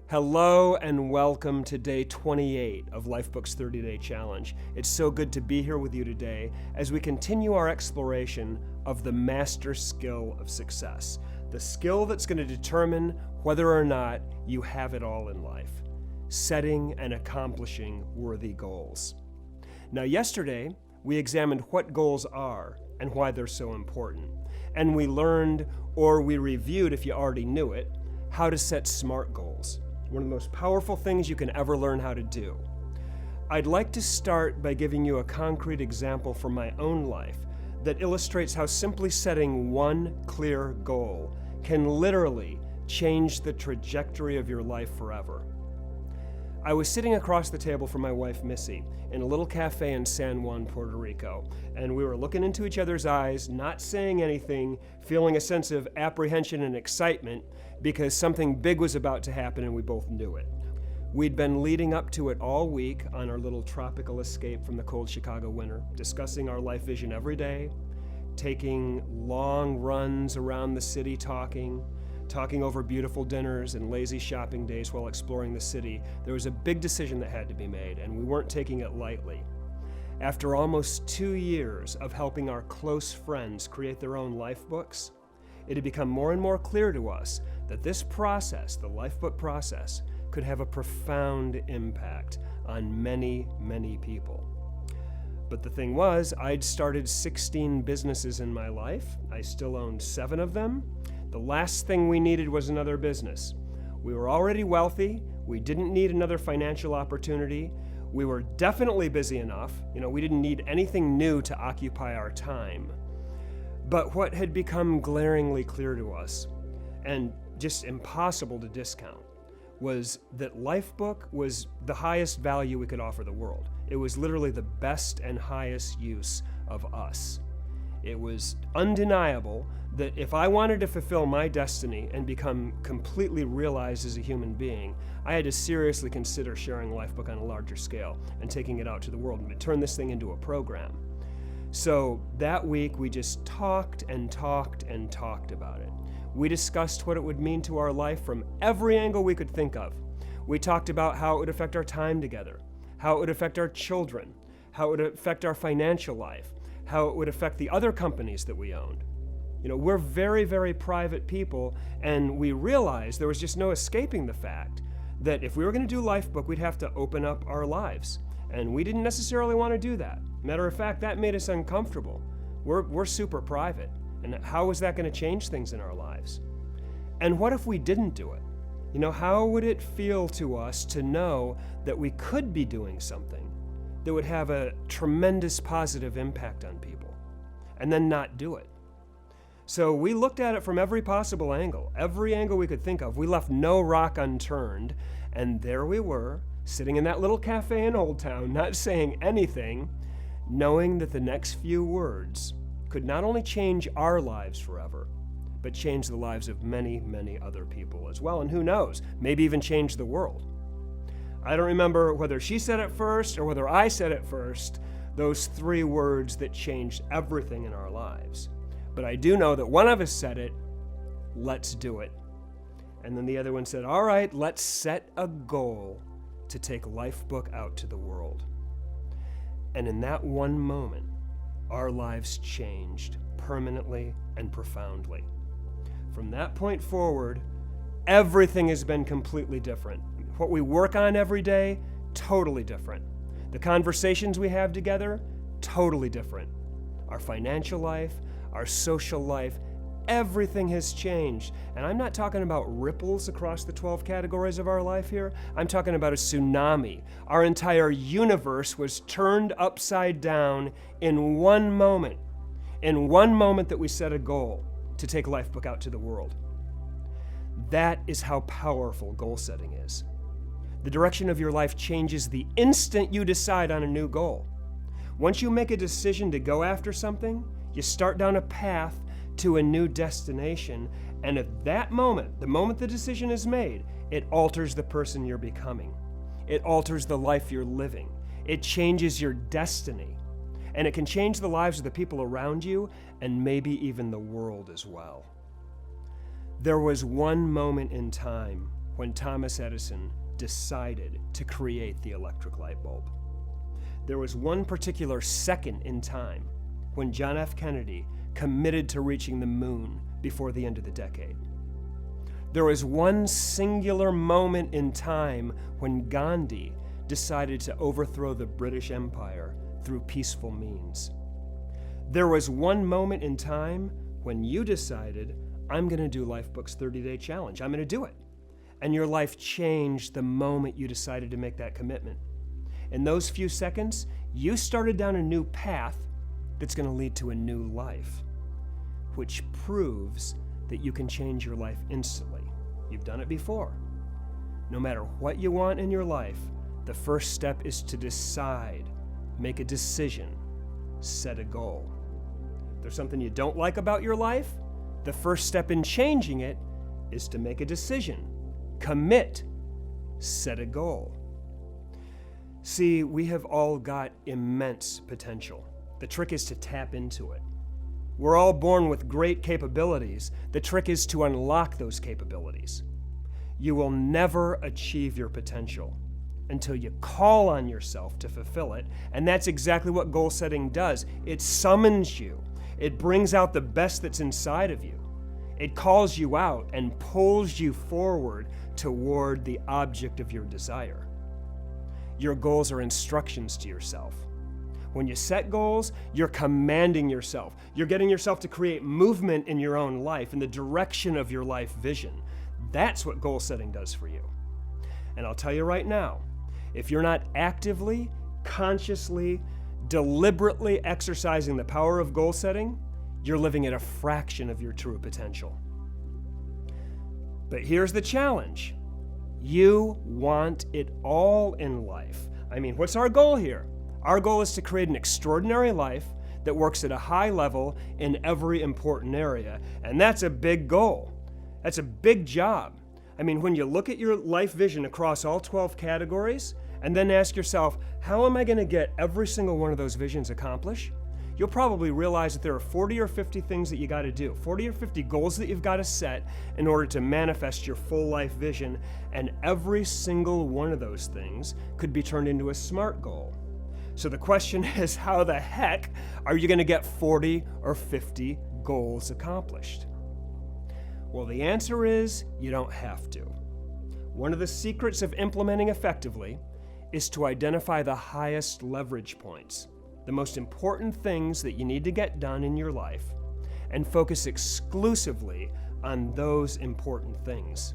Hello and welcome to day 28 of Lifebook's 30-Day Challenge. It's so good to be here with you today as we continue our exploration of the master skill of success, the skill that's going to determine whether or not you have it all in life, setting and accomplishing worthy goals. Now, yesterday, we examined what goals are and why they're so important, and we learned, or we reviewed if you already knew it, how to set SMART goals. One of the most powerful things you can ever learn how to do. I'd like to start by giving you a concrete example from my own life that illustrates how simply setting one clear goal can literally change the trajectory of your life forever. I was sitting across the table from my wife Missy in a little cafe in San Juan, Puerto Rico, and we were looking into each other's eyes, not saying anything, feeling a sense of apprehension and excitement because something big was about to happen and we both knew it. We'd been leading up to it all week on our little tropical escape from the cold Chicago winter, discussing our life vision every day, taking long runs around the city talking over beautiful dinners and lazy shopping days while exploring the city. There was a big decision that had to be made, and we weren't taking it lightly. After almost 2 years of helping our close friends create their own life books, it had become more and more clear to us that this process, the lifebook process, could have a profound impact on many, many people. But the thing was, I'd started 16 businesses in my life. I still owned 7 of them. The last thing we needed was another business. We were already wealthy. We didn't need another financial opportunity. We were definitely busy enough. We didn't need anything new to occupy our time. But what had become glaringly clear to us, and just impossible to discount, was that Lifebook was the highest value we could offer the world. It was literally the best and highest use of us. It was undeniable that if I wanted to fulfill my destiny and become completely realized as a human being, I had to seriously consider sharing Lifebook on a larger scale and taking it out to the world and turn this thing into a program. So that week we just talked and talked and talked about it. We discussed what it would mean to our life from every angle we could think of. We talked about how it would affect our time together, how it would affect our children, how it would affect our financial life, how it would affect the other companies that we owned. We're very, very private people, and we realized there was just no escaping the fact that if we were going to do Lifebook, we'd have to open up our lives. And we didn't necessarily want to do that. Matter of fact, that made us uncomfortable. We're super private. And how was that going to change things in our lives? And what if we didn't do it? How would it feel to us to know that we could be doing something that would have a tremendous positive impact on people, and then not do it? So we looked at it from every possible angle, every angle we could think of. We left no rock unturned, and there we were, sitting in that little cafe in Old Town, not saying anything, knowing that the next few words could not only change our lives forever, but change the lives of many, many other people as well. And who knows, maybe even change the world. I don't remember whether she said it first or whether I said it first, those 3 words that changed everything in our lives. But I do know that one of us said it, let's do it. And then the other one said, all right, let's set a goal to take Lifebook out to the world. And in that one moment, our lives changed permanently and profoundly. From that point forward, everything has been completely different. What we work on every day, totally different. The conversations we have together, totally different. Our financial life, our social life, everything has changed. And I'm not talking about ripples across the 12 categories of our life here. I'm talking about a tsunami. Our entire universe was turned upside down in one moment. In one moment that we set a goal to take Lifebook out to the world. That is how powerful goal setting is. The direction of your life changes the instant you decide on a new goal. Once you make a decision to go after something, you start down a path to a new destination, and at that moment, the moment the decision is made, it alters the person you're becoming. It alters the life you're living. It changes your destiny, and it can change the lives of the people around you and maybe even the world as well. There was one moment in time when Thomas Edison decided to create the electric light bulb. There was one particular second in time when John F. Kennedy committed to reaching the moon before the end of the decade. There was one singular moment in time when Gandhi decided to overthrow the British Empire through peaceful means. There was one moment in time when you decided, I'm going to do Lifebook's 30-day challenge. I'm going to do it. And your life changed the moment you decided to make that commitment. In those few seconds, you started down a new path that's going to lead to a new life, which proves that you can change your life instantly. You've done it before. No matter what you want in your life, the first step is to decide, make a decision, set a goal. If there's something you don't like about your life, the first step in changing it is to make a decision, commit, set a goal. See, we have all got immense potential. The trick is to tap into it. We're all born with great capabilities. The trick is to unlock those capabilities. You will never achieve your potential until you call on yourself to fulfill it, and that's exactly what goal setting does. It summons you. It brings out the best that's inside of you. It calls you out and pulls you forward toward the object of your desire. Your goals are instructions to yourself. When you set goals, you're commanding yourself. You're getting yourself to create movement in your own life, in the direction of your life vision. That's what goal setting does for you. And I'll tell you right now, if you're not actively, consciously, deliberately exercising the power of goal setting, you're living at a fraction of your true potential. But here's the challenge. You want it all in life. I mean, what's our goal here? Our goal is to create an extraordinary life that works at a high level in every important area. And that's a big goal. That's a big job. I mean, when you look at your life vision across all 12 categories and then ask yourself, how am I going to get every single one of those visions accomplished? You'll probably realize that there are 40 or 50 things that you got to do, 40 or 50 goals that you've got to set in order to manifest your full life vision, and every single one of those things could be turned into a SMART goal. So the question is, how the heck are you going to get 40 or 50 goals accomplished? Well, the answer is you don't have to. One of the secrets of implementing effectively is to identify the highest leverage points, the most important things that you need to get done in your life, and focus exclusively on those important things.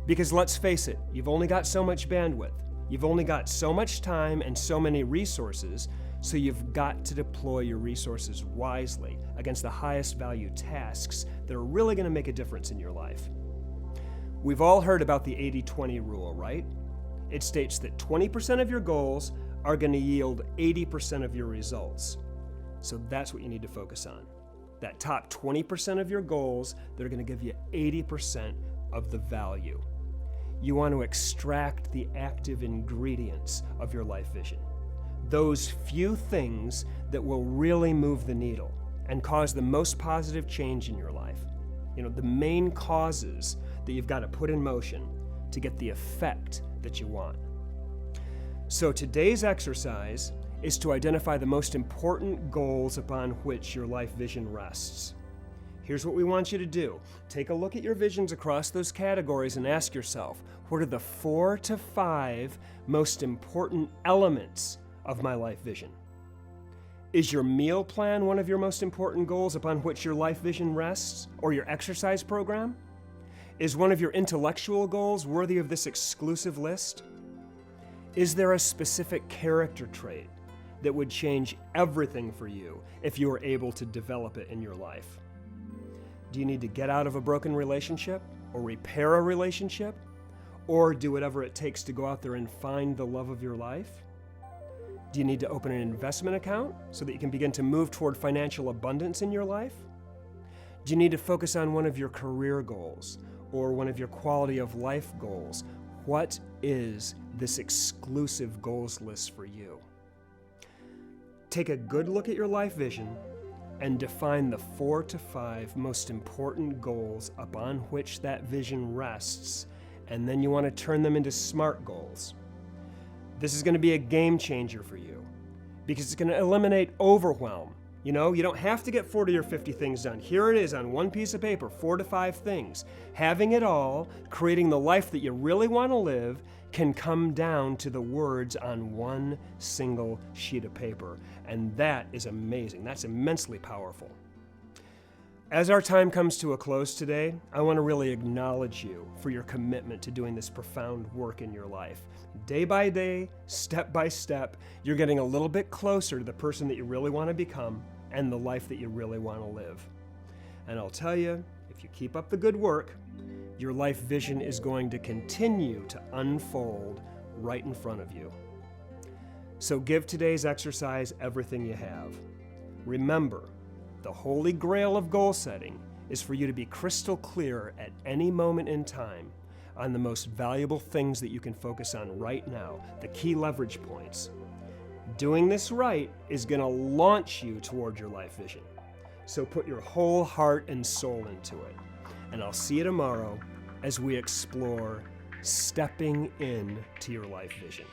Because let's face it, you've only got so much bandwidth. You've only got so much time and so many resources, so you've got to deploy your resources wisely against the highest value tasks that are really going to make a difference in your life. We've all heard about the 80-20 rule, right? It states that 20% of your goals are going to yield 80% of your results. So that's what you need to focus on. That top 20% of your goals that are going to give you 80% of the value. You want to extract the active ingredients of your life vision. Those few things that will really move the needle and cause the most positive change in your life. The main causes that you've got to put in motion to get the effect that you want. So today's exercise is to identify the most important goals upon which your life vision rests. Here's what we want you to do. Take a look at your visions across those categories and ask yourself, what are the 4 to 5 most important elements of my life vision? Is your meal plan one of your most important goals upon which your life vision rests, or your exercise program? Is one of your intellectual goals worthy of this exclusive list? Is there a specific character trait that would change everything for you if you were able to develop it in your life? Do you need to get out of a broken relationship or repair a relationship, or do whatever it takes to go out there and find the love of your life? Do you need to open an investment account so that you can begin to move toward financial abundance in your life? Do you need to focus on one of your career goals or one of your quality of life goals? What is this exclusive goals list for you? Take a good look at your life vision and define the 4 to 5 most important goals upon which that vision rests, and then you want to turn them into SMART goals. This is going to be a game changer for you because it's going to eliminate overwhelm. You don't have to get 40 or 50 things done. Here it is on one piece of paper, 4 to 5 things. Having it all, creating the life that you really want to live, can come down to the words on one single sheet of paper. And that is amazing. That's immensely powerful. As our time comes to a close today, I want to really acknowledge you for your commitment to doing this profound work in your life. Day by day, step by step, you're getting a little bit closer to the person that you really want to become and the life that you really want to live. And I'll tell you, if you keep up the good work, your life vision is going to continue to unfold right in front of you. So give today's exercise everything you have. Remember, the holy grail of goal setting is for you to be crystal clear at any moment in time on the most valuable things that you can focus on right now, the key leverage points. Doing this right is going to launch you toward your life vision. So put your whole heart and soul into it. And I'll see you tomorrow as we explore stepping into your life vision.